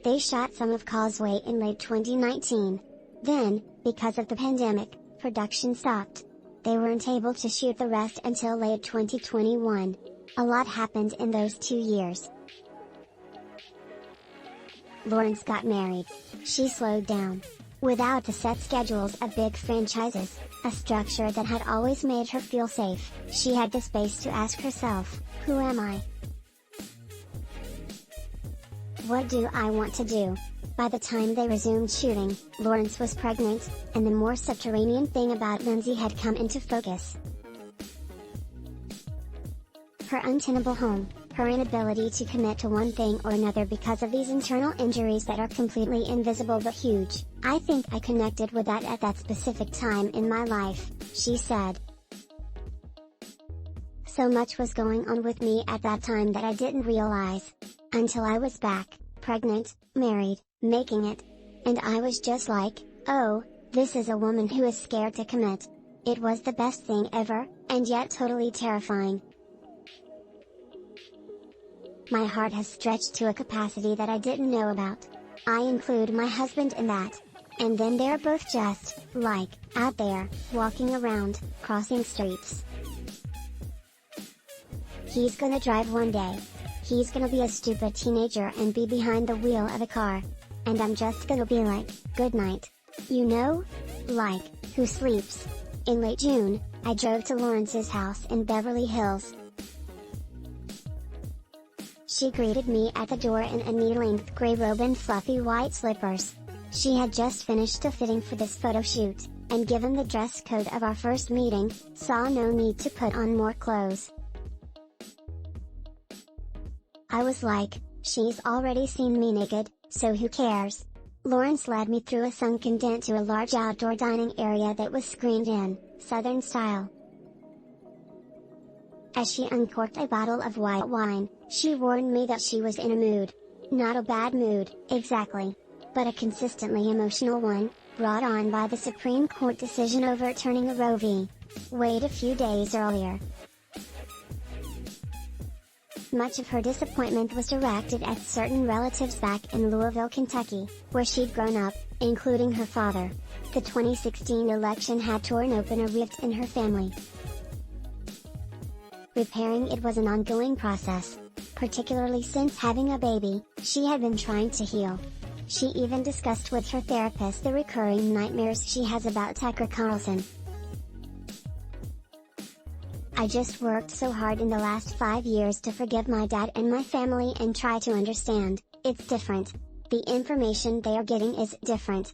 They shot some of Causeway in late 2019. Then, because of the pandemic, production stopped. They weren't able to shoot the rest until late 2021. A lot happened in those 2 years. Lawrence got married. She slowed down. Without the set schedules of big franchises, a structure that had always made her feel safe, she had the space to ask herself, who am I? What do I want to do? By the time they resumed shooting, Lawrence was pregnant, and the more subterranean thing about Lynsey had come into focus. Her untenable home, her inability to commit to one thing or another because of these internal injuries that are completely invisible but huge. I think I connected with that at that specific time in my life, she said. So much was going on with me at that time that I didn't realize. Until I was back, pregnant, married, making it. And I was just like, oh, this is a woman who is scared to commit. It was the best thing ever, and yet totally terrifying. My heart has stretched to a capacity that I didn't know about. I include my husband in that. And then they're both just, like, out there, walking around, crossing streets. He's gonna drive one day. He's gonna be a stupid teenager and be behind the wheel of a car. And I'm just gonna be like, good night. You know? Like, who sleeps? In late June, I drove to Lawrence's house in Beverly Hills. She greeted me at the door in a knee-length gray robe and fluffy white slippers. She had just finished a fitting for this photo shoot, and given the dress code of our first meeting, saw no need to put on more clothes. I was like, she's already seen me naked, so who cares? Lawrence led me through a sunken den to a large outdoor dining area that was screened in, Southern style. As she uncorked a bottle of white wine, she warned me that she was in a mood. Not a bad mood, exactly. But a consistently emotional one, brought on by the Supreme Court decision overturning a Roe v. Wade a few days earlier. Much of her disappointment was directed at certain relatives back in Louisville, Kentucky, where she'd grown up, including her father. The 2016 election had torn open a rift in her family. Repairing it was an ongoing process. Particularly since having a baby, she had been trying to heal. She even discussed with her therapist the recurring nightmares she has about Tucker Carlson. I just worked so hard in the last 5 years to forgive my dad and my family and try to understand, it's different. The information they are getting is different.